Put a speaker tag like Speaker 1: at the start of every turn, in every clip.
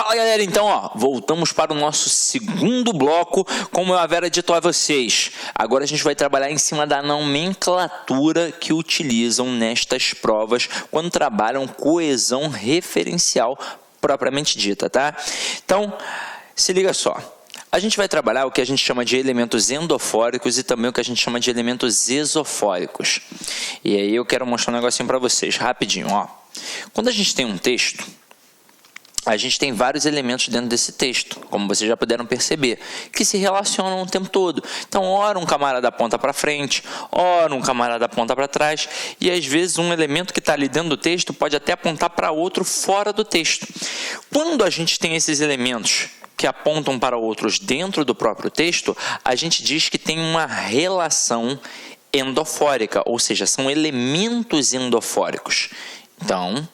Speaker 1: Fala galera, então voltamos para o nosso segundo bloco, como eu havia dito a vocês. Agora a gente vai trabalhar em cima da nomenclatura que utilizam nestas provas quando trabalham coesão referencial propriamente dita, tá? Então, se liga só. A gente vai trabalhar o que a gente chama de elementos endofóricos e também o que a gente chama de elementos exofóricos. E aí eu quero mostrar um negocinho para vocês, rapidinho, Quando a gente tem um texto, a gente tem vários elementos dentro desse texto, como vocês já puderam perceber, que se relacionam o tempo todo. Então, ora um camarada aponta para frente, ora um camarada aponta para trás, e às vezes um elemento que está ali dentro do texto pode até apontar para outro fora do texto. Quando a gente tem esses elementos que apontam para outros dentro do próprio texto, a gente diz que tem uma relação endofórica, ou seja, são elementos endofóricos. Então,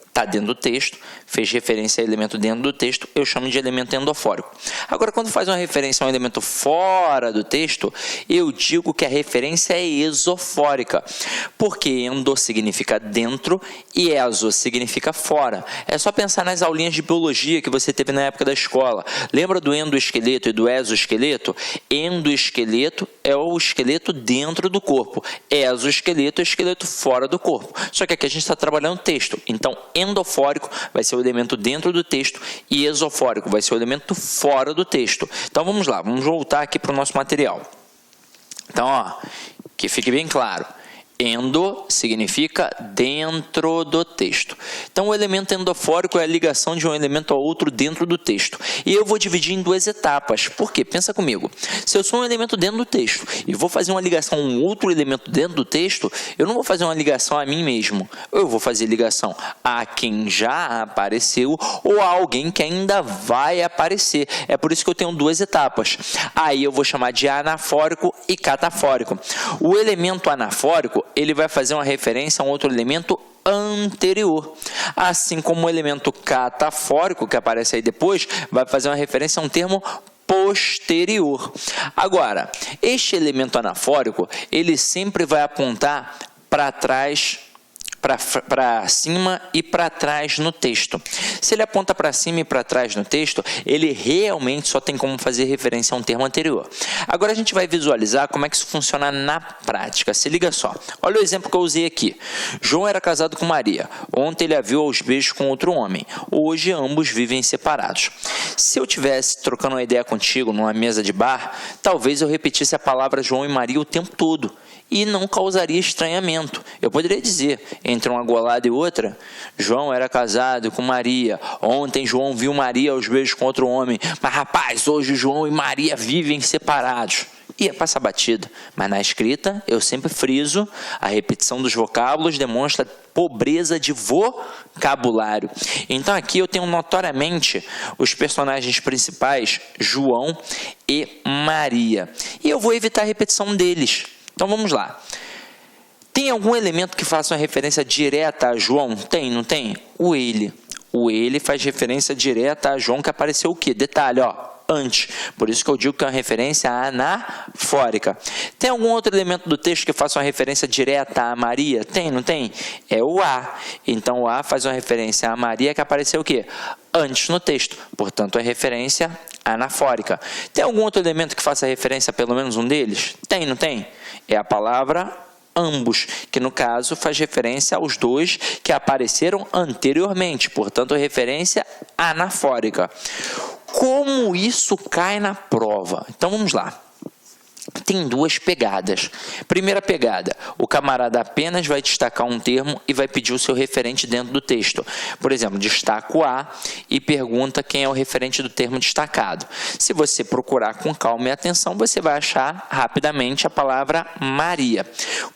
Speaker 1: está dentro do texto, fez referência a elemento dentro do texto, eu chamo de elemento endofórico. Agora, quando faz uma referência a um elemento fora do texto, eu digo que a referência é exofórica, porque endo significa dentro e exo significa fora. É só pensar nas aulinhas de biologia que você teve na época da escola. Lembra do endoesqueleto e do exoesqueleto? Endoesqueleto é o esqueleto dentro do corpo, exoesqueleto é o esqueleto fora do corpo. Só que aqui a gente está trabalhando texto, então endofórico vai ser o elemento dentro do texto e exofórico vai ser o elemento fora do texto. Então vamos lá, vamos voltar aqui para o nosso material. Então, que fique bem claro. Endo significa dentro do texto. Então, o elemento endofórico é a ligação de um elemento a outro dentro do texto. E eu vou dividir em duas etapas. Por quê? Pensa comigo. Se eu sou um elemento dentro do texto e vou fazer uma ligação a um outro elemento dentro do texto, eu não vou fazer uma ligação a mim mesmo. Eu vou fazer ligação a quem já apareceu ou a alguém que ainda vai aparecer. É por isso que eu tenho duas etapas. Aí eu vou chamar de anafórico e catafórico. O elemento anafórico, ele vai fazer uma referência a um outro elemento anterior. Assim como o elemento catafórico, que aparece aí depois, vai fazer uma referência a um termo posterior. Agora, este elemento anafórico, ele sempre vai apontar para trás, para cima e para trás no texto. Se ele aponta para cima e para trás no texto, ele realmente só tem como fazer referência a um termo anterior. Agora a gente vai visualizar como é que isso funciona na prática. Se liga só. Olha o exemplo que eu usei aqui. João era casado com Maria. Ontem ele a viu aos beijos com outro homem. Hoje ambos vivem separados. Se eu tivesse trocando uma ideia contigo numa mesa de bar, talvez eu repetisse a palavra João e Maria o tempo todo e não causaria estranhamento. Eu poderia dizer, entre uma golada e outra, João era casado com Maria. Ontem João viu Maria aos beijos com outro homem. Mas rapaz, hoje João e Maria vivem separados. Ia passar batida. Mas na escrita, eu sempre friso, a repetição dos vocábulos demonstra pobreza de vocabulário. Então aqui eu tenho notoriamente os personagens principais, João e Maria. E eu vou evitar a repetição deles. Então vamos lá. Tem algum elemento que faça uma referência direta a João? Tem, não tem? O ele. O ele faz referência direta a João, que apareceu o quê? Detalhe, antes. Por isso que eu digo que é uma referência anafórica. Tem algum outro elemento do texto que faça uma referência direta a Maria? Tem, não tem? É o a. Então o a faz uma referência a Maria, que apareceu o quê? Antes no texto. Portanto, é referência anafórica. Tem algum outro elemento que faça referência a pelo menos um deles? Tem, não tem? É a palavra ambos, que no caso faz referência aos dois que apareceram anteriormente, portanto, é referência anafórica. Como isso cai na prova? Então, vamos lá. Tem duas pegadas. Primeira pegada, o camarada apenas vai destacar um termo e vai pedir o seu referente dentro do texto. Por exemplo, destaca o A e pergunta quem é o referente do termo destacado. Se você procurar com calma e atenção, você vai achar rapidamente a palavra Maria.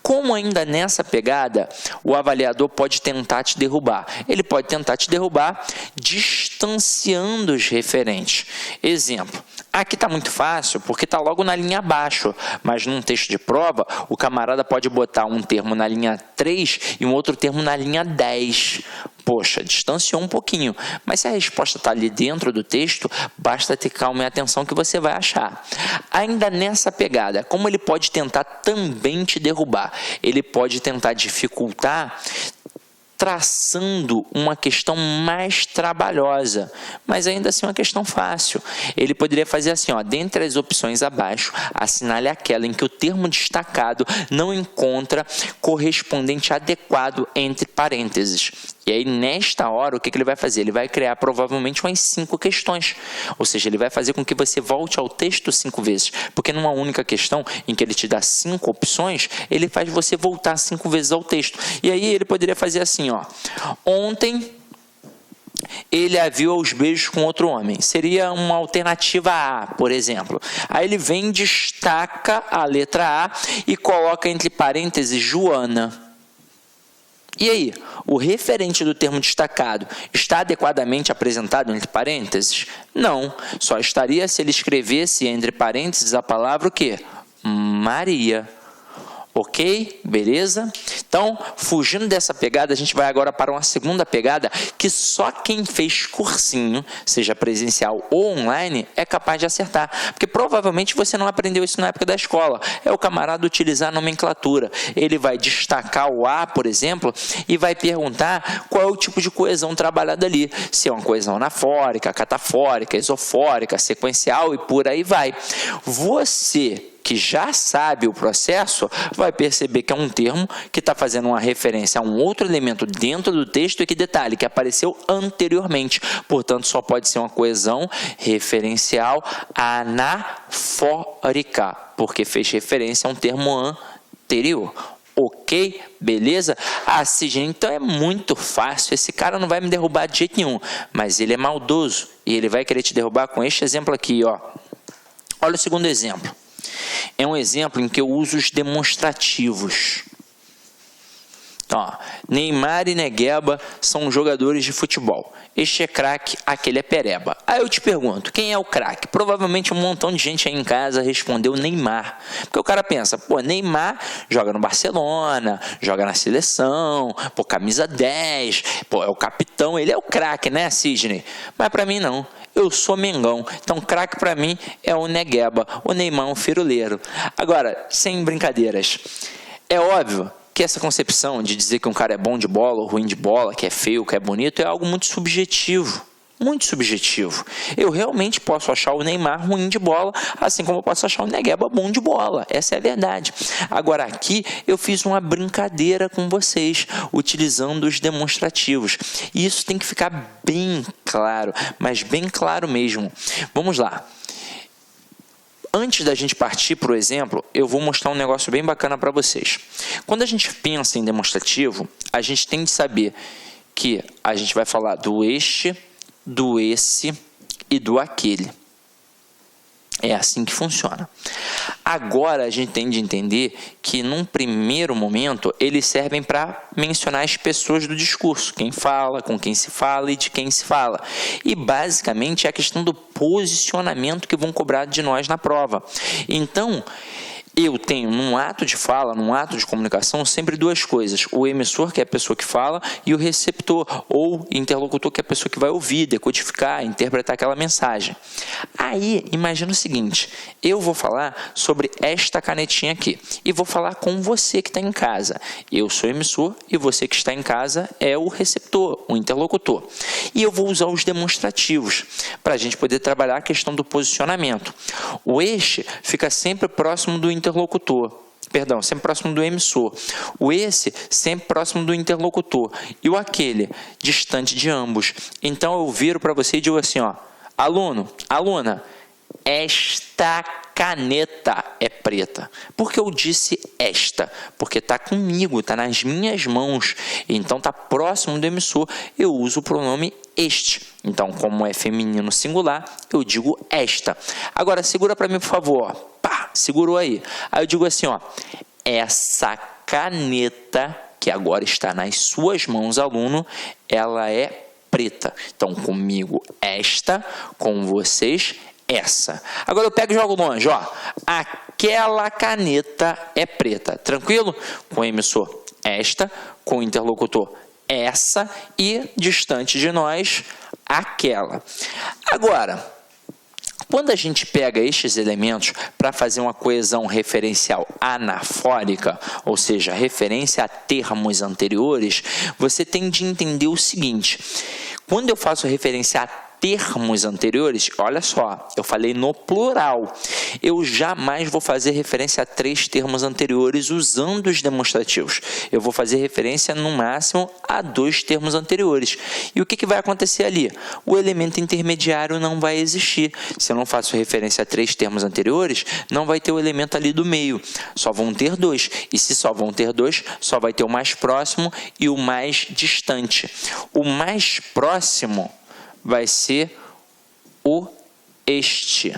Speaker 1: Como ainda nessa pegada, o avaliador pode tentar te derrubar. Ele pode tentar te derrubar distanciando os referentes. Exemplo, aqui está muito fácil porque está logo na linha abaixo, mas num texto de prova, o camarada pode botar um termo na linha 3 e um outro termo na linha 10. Poxa, distanciou um pouquinho, mas se a resposta está ali dentro do texto, basta ter calma e atenção que você vai achar. Ainda nessa pegada, como ele pode tentar também te derrubar? Ele pode tentar dificultar traçando uma questão mais trabalhosa, mas ainda assim uma questão fácil. Ele poderia fazer assim, ó, dentre as opções abaixo, assinale aquela em que o termo destacado não encontra correspondente adequado entre parênteses. E aí, nesta hora, o que ele vai fazer? Ele vai criar provavelmente umas 5 questões. Ou seja, ele vai fazer com que você volte ao texto 5 vezes. Porque numa única questão, em que ele te dá 5 opções, ele faz você voltar 5 vezes ao texto. E aí, ele poderia fazer assim, ó. Ontem, ele a viu aos beijos com outro homem. Seria uma alternativa A, por exemplo. Aí ele vem, destaca a letra A e coloca entre parênteses Joana. E aí, o referente do termo destacado está adequadamente apresentado entre parênteses? Não, só estaria se ele escrevesse entre parênteses a palavra o quê? Maria. Ok? Beleza? Então, fugindo dessa pegada, a gente vai agora para uma segunda pegada que só quem fez cursinho, seja presencial ou online, é capaz de acertar. Porque provavelmente você não aprendeu isso na época da escola. É o camarada utilizar a nomenclatura. Ele vai destacar o A, por exemplo, e vai perguntar qual é o tipo de coesão trabalhada ali. Se é uma coesão anafórica, catafórica, isofórica, sequencial e por aí vai. Você que já sabe o processo, vai perceber que é um termo que está fazendo uma referência a um outro elemento dentro do texto e que, detalhe, que apareceu anteriormente. Portanto, só pode ser uma coesão referencial anafórica, porque fez referência a um termo anterior. Ok? Beleza? Sidney, então é muito fácil. Esse cara não vai me derrubar de jeito nenhum, mas ele é maldoso e ele vai querer te derrubar com este exemplo aqui, ó. Olha o segundo exemplo. É um exemplo em que eu uso os demonstrativos. Ó, Neymar e Negueba são jogadores de futebol. Este é craque, aquele é pereba. Aí eu te pergunto, quem é o craque? Provavelmente um montão de gente aí em casa respondeu Neymar. Porque o cara pensa, pô, Neymar joga no Barcelona, joga na seleção, pô, camisa 10, pô, é o capitão, ele é o craque, né, Sidney? Mas pra mim não. Eu sou Mengão, então craque para mim é o Negueba, o Neymar é um firuleiro. Agora, sem brincadeiras, é óbvio que essa concepção de dizer que um cara é bom de bola ou ruim de bola, que é feio, que é bonito, é algo muito subjetivo. Muito subjetivo. Eu realmente posso achar o Neymar ruim de bola, assim como eu posso achar o Negueba bom de bola. Essa é a verdade. Agora aqui eu fiz uma brincadeira com vocês, utilizando os demonstrativos. E isso tem que ficar bem claro, mas bem claro mesmo. Vamos lá. Antes da gente partir para o exemplo, eu vou mostrar um negócio bem bacana para vocês. Quando a gente pensa em demonstrativo, a gente tem de saber que a gente vai falar do este, do esse e do aquele. É assim que funciona. Agora a gente tem de entender que num primeiro momento eles servem para mencionar as pessoas do discurso, quem fala, com quem se fala e de quem se fala. E basicamente é a questão do posicionamento que vão cobrar de nós na prova. Então, eu tenho, num ato de fala, num ato de comunicação, sempre duas coisas. O emissor, que é a pessoa que fala, e o receptor, ou interlocutor, que é a pessoa que vai ouvir, decodificar, interpretar aquela mensagem. Aí, imagina o seguinte, eu vou falar sobre esta canetinha aqui, e vou falar com você que está em casa. Eu sou o emissor, e você que está em casa é o receptor, o interlocutor. E eu vou usar os demonstrativos, para a gente poder trabalhar a questão do posicionamento. O este fica sempre próximo do interlocutor, sempre próximo do emissor. O esse, sempre próximo do interlocutor. E o aquele, distante de ambos. Então eu viro para você e digo assim, ó, aluno, aluna, esta caneta é preta. Por que eu disse esta? Porque está comigo, está nas minhas mãos. Então está próximo do emissor. Eu uso o pronome este. Então, como é feminino singular, eu digo esta. Agora, segura para mim, por favor. Pá, segurou aí. Aí eu digo assim, ó, essa caneta que agora está nas suas mãos, aluno, ela é preta. Então, comigo esta, com vocês essa. Agora eu pego e jogo longe, ó. Aquela caneta é preta. Tranquilo? Com o emissor esta, com o interlocutor essa e distante de nós aquela. Agora, Quando a gente pega estes elementos para fazer uma coesão referencial anafórica, ou seja, referência a termos anteriores, você tem de entender o seguinte: quando eu faço referência a termos anteriores, olha só, eu falei no plural, eu jamais vou fazer referência a 3 termos anteriores usando os demonstrativos. Eu vou fazer referência no máximo a 2 termos anteriores. E o que vai acontecer ali? O elemento intermediário não vai existir. Se eu não faço referência a 3 termos anteriores, não vai ter o elemento ali do meio. Só vão ter 2. E se só vão ter 2, só vai ter o mais próximo e o mais distante. O mais próximo vai ser o este.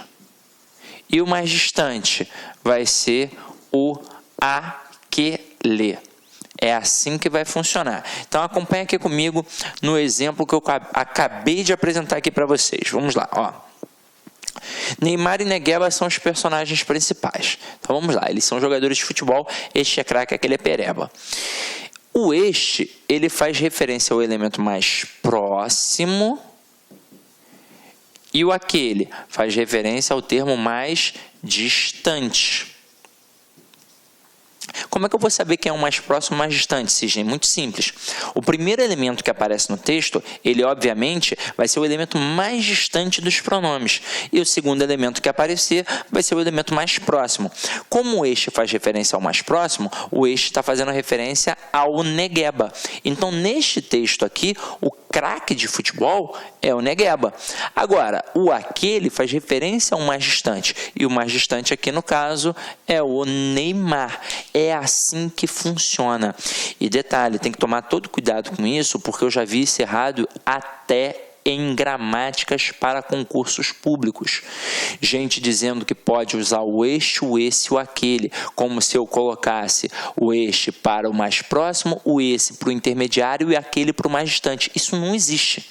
Speaker 1: E o mais distante vai ser o aquele. É assim que vai funcionar. Então, acompanha aqui comigo no exemplo que eu acabei de apresentar aqui para vocês. Vamos lá, ó. Neymar e Negueba são os personagens principais. Então, vamos lá. Eles são jogadores de futebol. Este é craque, aquele é pereba. O este, ele faz referência ao elemento mais próximo, e o aquele faz referência ao termo mais distante. Como é que eu vou saber quem é o mais próximo e mais distante, Sidney? Muito simples. O primeiro elemento que aparece no texto, ele obviamente vai ser o elemento mais distante dos pronomes. E o segundo elemento que aparecer vai ser o elemento mais próximo. Como o este faz referência ao mais próximo, o este está fazendo referência ao Negueba. Então, neste texto aqui, o craque de futebol é o Negueba. Agora, o aquele faz referência ao mais distante. E o mais distante aqui, no caso, é o Neymar. É assim que funciona. E detalhe, tem que tomar todo cuidado com isso, porque eu já vi isso errado até em gramáticas para concursos públicos. Gente dizendo que pode usar o este, o esse, o aquele, como se eu colocasse o este para o mais próximo, o esse para o intermediário e aquele para o mais distante. Isso não existe.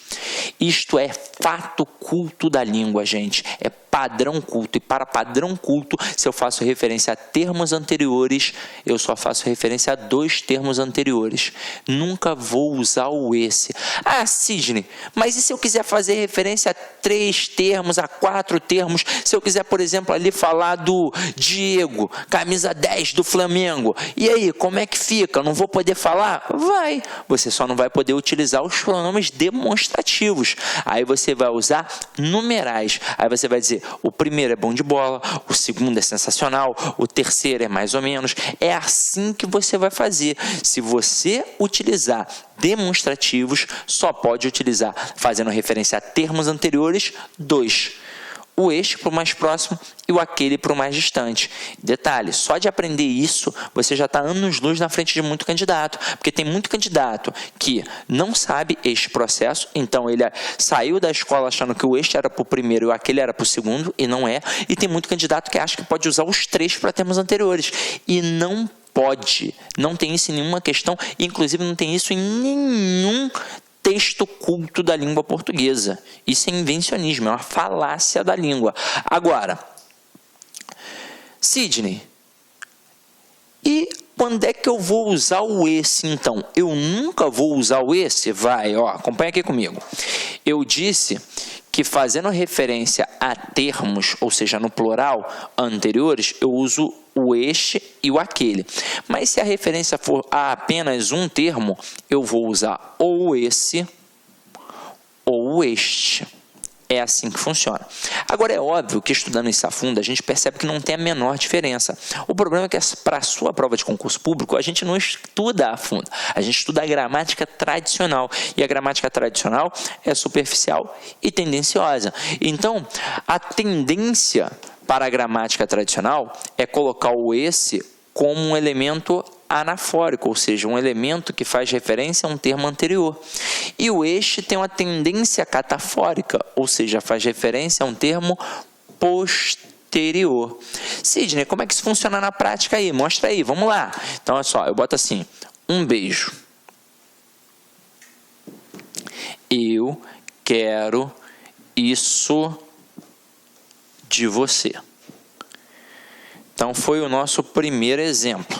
Speaker 1: Isto é fato culto da língua, gente. É padrão culto. E para padrão culto, se eu faço referência a termos anteriores, eu só faço referência a 2 termos anteriores. Nunca vou usar o esse. Ah, Sidney, mas e se eu quiser fazer referência a 3 termos, a 4 termos? Se eu quiser, por exemplo, ali falar do Diego, camisa 10 do Flamengo. E aí, como é que fica? Não vou poder falar? Vai. Você só não vai poder utilizar os pronomes demonstrativos. Aí você vai usar numerais. Aí você vai dizer, o primeiro é bom de bola, o segundo é sensacional, o terceiro é mais ou menos. É assim que você vai fazer. Se você utilizar demonstrativos, só pode utilizar fazendo referência a termos anteriores, 2. O este para o mais próximo e o aquele para o mais distante. Detalhe, só de aprender isso, você já está anos-luz na frente de muito candidato, porque tem muito candidato que não sabe este processo, então ele saiu da escola achando que o este era para o primeiro e o aquele era para o segundo, e não é, e tem muito candidato que acha que pode usar os 3 para termos anteriores, e não pode, não tem isso em nenhuma questão, inclusive não tem isso em nenhum texto culto da língua portuguesa. Isso é invencionismo, é uma falácia da língua. Agora, Sidney, e quando é que eu vou usar o esse, então? Eu nunca vou usar o esse? Vai, ó, acompanha aqui comigo. Eu disse que fazendo referência a termos, ou seja, no plural, anteriores, eu uso o este e o aquele. Mas se a referência for a apenas um termo, eu vou usar ou esse ou este. É assim que funciona. Agora, é óbvio que estudando isso a fundo, a gente percebe que não tem a menor diferença. O problema é que para a sua prova de concurso público, a gente não estuda a fundo. A gente estuda a gramática tradicional. E a gramática tradicional é superficial e tendenciosa. Então, a tendência para a gramática tradicional é colocar o esse como um elemento anafórico, ou seja, um elemento que faz referência a um termo anterior. E o este tem uma tendência catafórica, ou seja, faz referência a um termo posterior. Sidney, como é que isso funciona na prática aí? Mostra aí, vamos lá. Então, olha só, eu boto assim, um beijo. Eu quero isso de você. Então, foi o nosso primeiro exemplo.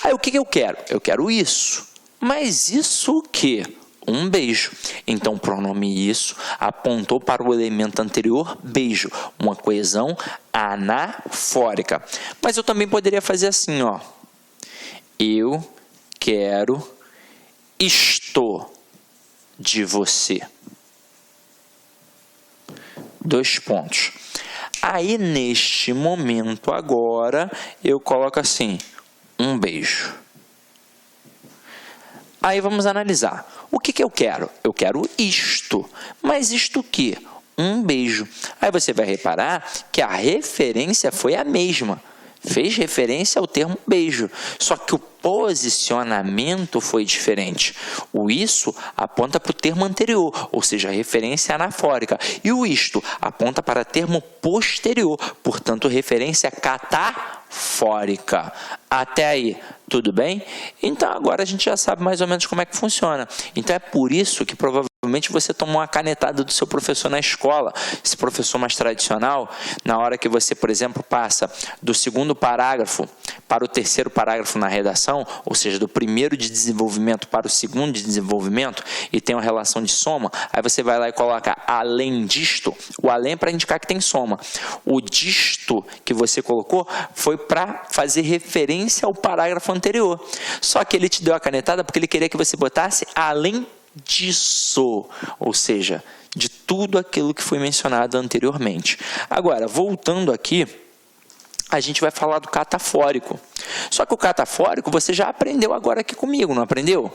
Speaker 1: Aí, o que eu quero? Eu quero isso. Mas isso o quê? um beijo. Então, o pronome isso apontou para o elemento anterior, beijo, uma coesão anafórica. Mas eu também poderia fazer assim, ó. Eu quero isto de você. 2 pontos. Aí, neste momento agora, eu coloco assim, um beijo. Aí vamos analisar. O que eu quero? Eu quero isto. Mas isto o quê? Um beijo. Aí você vai reparar que a referência foi a mesma. Fez referência ao termo beijo. Só que o posicionamento foi diferente. O isso aponta para o termo anterior, ou seja, referência anafórica. E o isto aponta para termo posterior, portanto, referência catafórica. Até aí, tudo bem? Então, agora a gente já sabe mais ou menos como é que funciona. Então, é por isso que provavelmente você tomou uma canetada do seu professor na escola. Esse professor mais tradicional, na hora que você, por exemplo, passa do 2º parágrafo para o 3º parágrafo na redação, ou seja, do 1º de desenvolvimento para o 2º de desenvolvimento, e tem uma relação de soma, aí você vai lá e coloca além disto, o além é para indicar que tem soma. O disto que você colocou foi para fazer referência ao parágrafo anterior. Só que ele te deu a canetada porque ele queria que você botasse além disso, ou seja, de tudo aquilo que foi mencionado anteriormente. Agora, voltando aqui, a gente vai falar do catafórico. Só que o catafórico você já aprendeu agora aqui comigo, não aprendeu?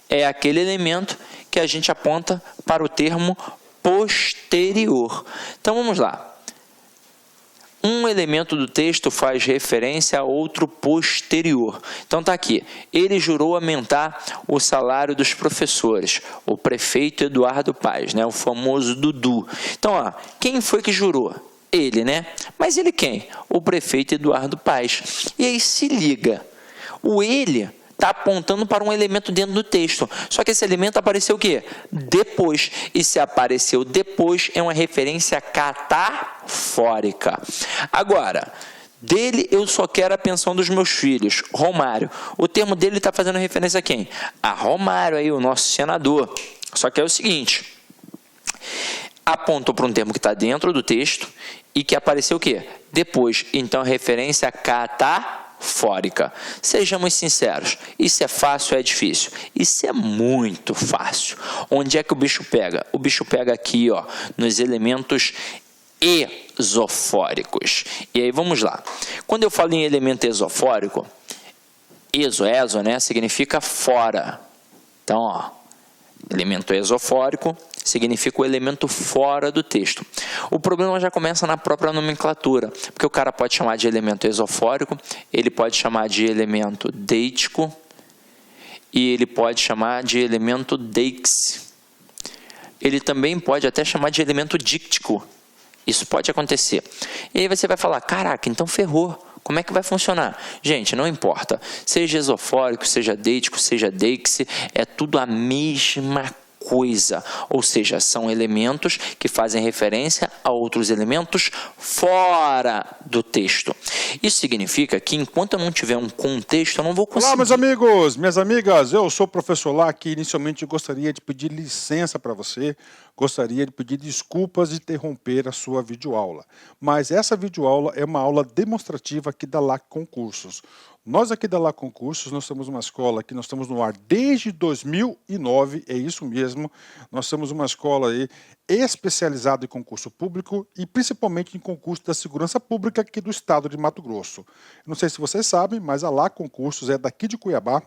Speaker 1: É aquele elemento que a gente aponta para o termo posterior. Então vamos lá. Um elemento do texto faz referência a outro posterior. Então está aqui. Ele jurou aumentar o salário dos professores. O prefeito Eduardo Paes, né? O famoso Dudu. Então, ó, quem foi que jurou? Ele, né? Mas ele quem? O prefeito Eduardo Paes. E aí se liga. O ele está apontando para um elemento dentro do texto. Só que esse elemento apareceu o quê? Depois. E se apareceu depois, é uma referência catafórica. Agora, dele eu só quero a pensão dos meus filhos, Romário. O termo dele está fazendo referência a quem? A Romário, aí, o nosso senador. Só que é o seguinte, apontou para um termo que está dentro do texto e que apareceu o quê? Depois. Então, referência catafórica. Sejamos sinceros, isso é fácil ou é difícil? Isso é muito fácil. Onde é que o bicho pega? O bicho pega aqui, ó, nos elementos esofóricos. E aí vamos lá. Quando eu falo em elemento esofórico, exo, né, significa fora. Então, ó, elemento esofórico significa o elemento fora do texto. O problema já começa na própria nomenclatura, porque o cara pode chamar de elemento esofórico, ele pode chamar de elemento deítico e ele pode chamar de elemento deixe. Ele também pode até chamar de elemento díctico. Isso pode acontecer. E aí você vai falar, caraca, então ferrou. Como é que vai funcionar? Gente, não importa. Seja esofórico, seja deítico, seja deixe, é tudo a mesma coisa. Ou seja, são elementos que fazem referência a outros elementos fora do texto. Isso significa que enquanto eu não tiver um contexto, eu não vou conseguir...
Speaker 2: Olá, meus amigos, minhas amigas, eu sou o professor Lac e inicialmente eu gostaria de pedir licença para você, gostaria de pedir desculpas de interromper a sua videoaula. Mas essa videoaula é uma aula demonstrativa aqui da Lac Concursos. Nós aqui da Lac Concursos, nós somos uma escola que nós estamos no ar desde 2009, é isso mesmo. Nós somos uma escola aí especializada em concurso público e principalmente em concurso da segurança pública aqui do estado de Mato Grosso. Não sei se vocês sabem, mas a Lac Concursos é daqui de Cuiabá.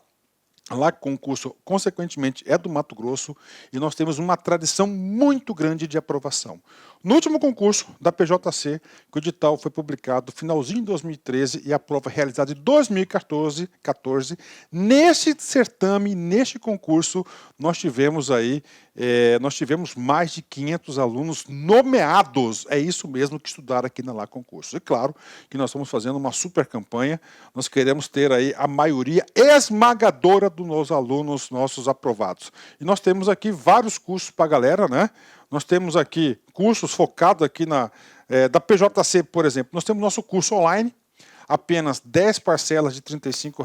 Speaker 2: A Lac Concurso, consequentemente, é do Mato Grosso e nós temos uma tradição muito grande de aprovação. No último concurso da PJC, que o edital foi publicado no finalzinho de 2013 e a prova realizada em 2014, neste certame, neste concurso, nós tivemos mais de 500 alunos nomeados. É isso mesmo que estudaram aqui na Lac Concurso. E claro que nós estamos fazendo uma super campanha, nós queremos ter aí a maioria esmagadora dos alunos nossos aprovados. E nós temos aqui vários cursos para a galera, né? Nós temos aqui cursos focados aqui da PJC, por exemplo. Nós temos nosso curso online. apenas 10 parcelas de R$ 35,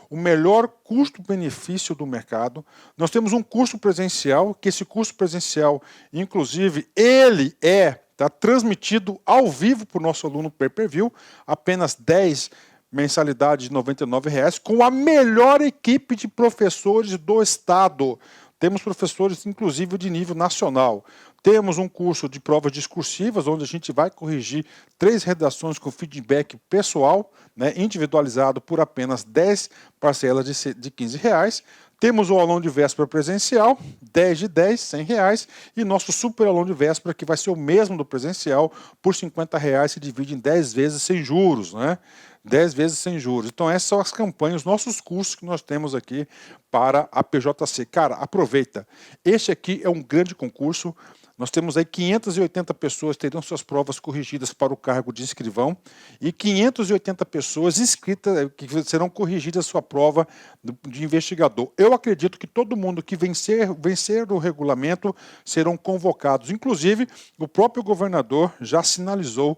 Speaker 2: o melhor custo-benefício do mercado. Nós temos um curso presencial, que esse curso presencial, inclusive, ele tá transmitido ao vivo para o nosso aluno pay-per-view, apenas 10 mensalidade de R$ 99, com a melhor equipe de professores do estado. Temos professores, inclusive, de nível nacional. Temos um curso de provas discursivas, onde a gente vai corrigir 3 redações com feedback pessoal, né, individualizado por apenas 10 parcelas de R$ 15. Temos o aulão de véspera presencial, 10 de 10, R$ 100. E nosso super aulão de véspera, que vai ser o mesmo do presencial, por R$ 50, se divide em 10 vezes sem juros, né? 10 vezes sem juros. Então essas são as campanhas, os nossos cursos que nós temos aqui para a PJC. Cara, aproveita. Este aqui é um grande concurso. Nós temos aí 580 pessoas que terão suas provas corrigidas para o cargo de escrivão e 580 pessoas inscritas que serão corrigidas a sua prova de investigador. Eu acredito que todo mundo que vencer o regulamento serão convocados. Inclusive, o próprio governador já sinalizou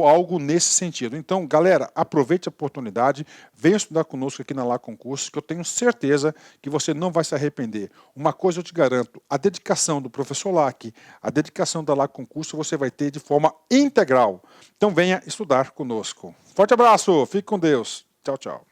Speaker 2: algo nesse sentido. Então, galera, aproveite a oportunidade, venha estudar conosco aqui na Lá Concursos, que eu tenho certeza que você não vai se arrepender. Uma coisa eu te garanto, a dedicação do professor Lac, a dedicação da Lá Concurso você vai ter de forma integral. Então venha estudar conosco. Forte abraço, fique com Deus. Tchau, tchau.